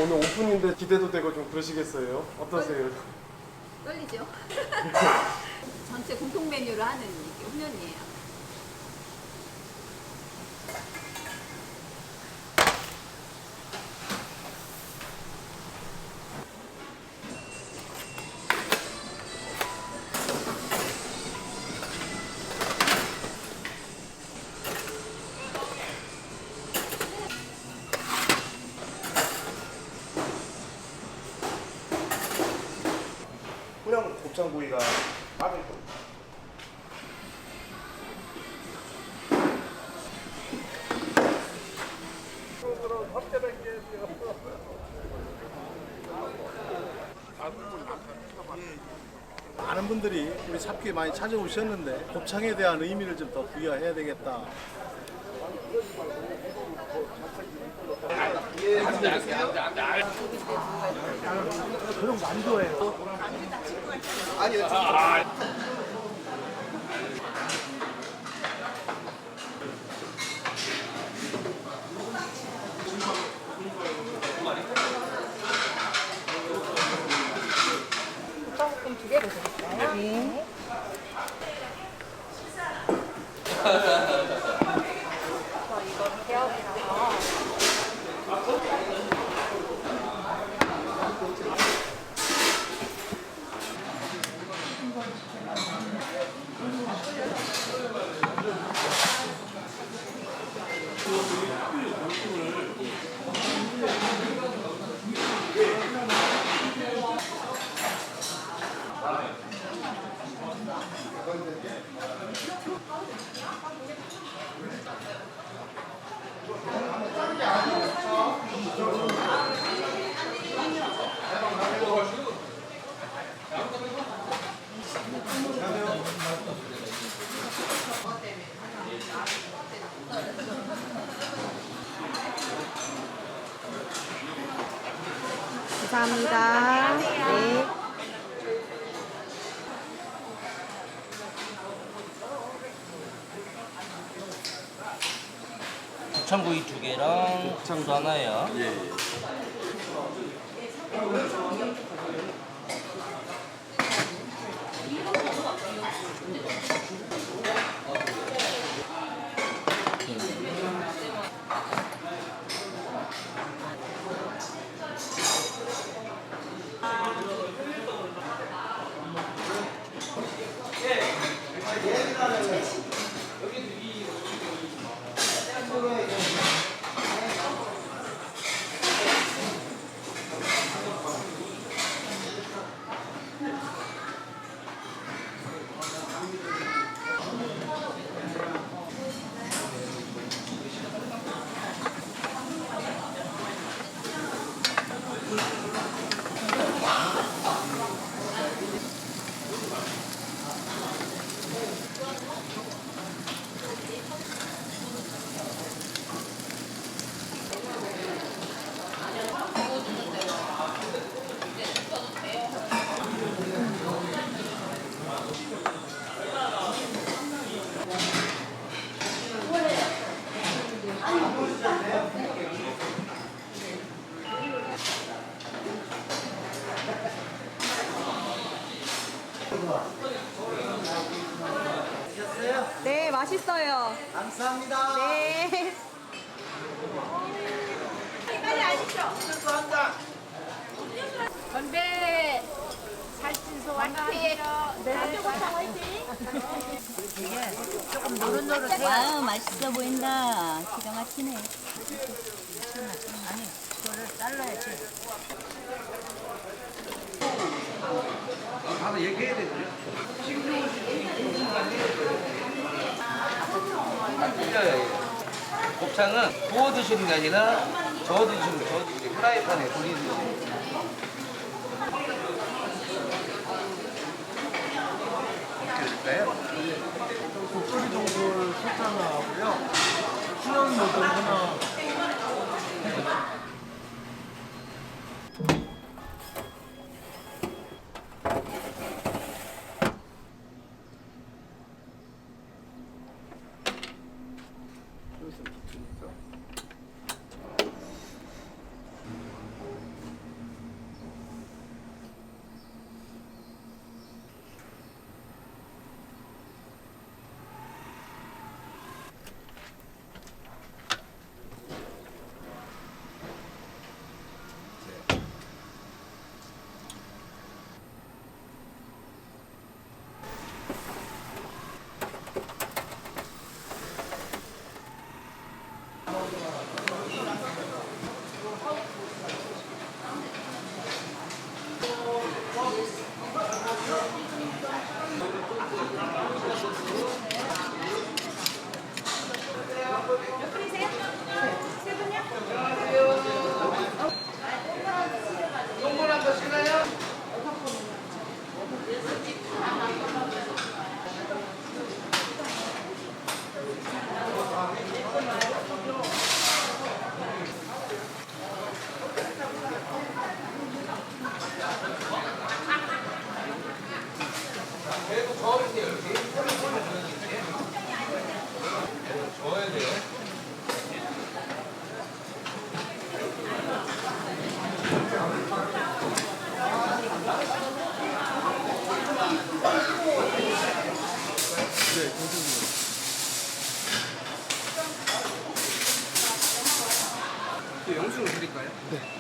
오늘 오픈인데 기대도 되고 좀 그러시겠어요? 어떠세요? 떨리죠? 전체 공통 메뉴로 하는 이게 훈연이에요. 그냥 곱창구이가 빠질 겁니다. 많은 분들이 우리 삽귀에 많이 찾아오셨는데 곱창에 대한 의미를 좀 더 부여해야 되겠다. 그런 거 안 좋아해요. 볶음볶음 2개 보시겠어요? 네. 저 이거 개업이라서 감사합니다. 네. 곱창구이 2개랑 곱창도 하나요. 예. 네, 맛있어요. 감사합니다. 네. 빨리 아시죠? 건배 살찐소 화이팅! 나주고창 화이팅! 조금 노릇노릇해. 와우, 맛있어 보인다. 기가 막히네. 아니, 그거를 잘라야지. 바로 얘기해야 되거든요. 틀려요. 곱창은 구워 드시는 게 아니라 저어 드시는 거, 저어 드시는 거, 프라이팬에 돌리는 거. 어떻게 될까요? 국소리 정글 소스 하나 하고요. 수연 모듬 하나. 세트로 드릴까요? 네.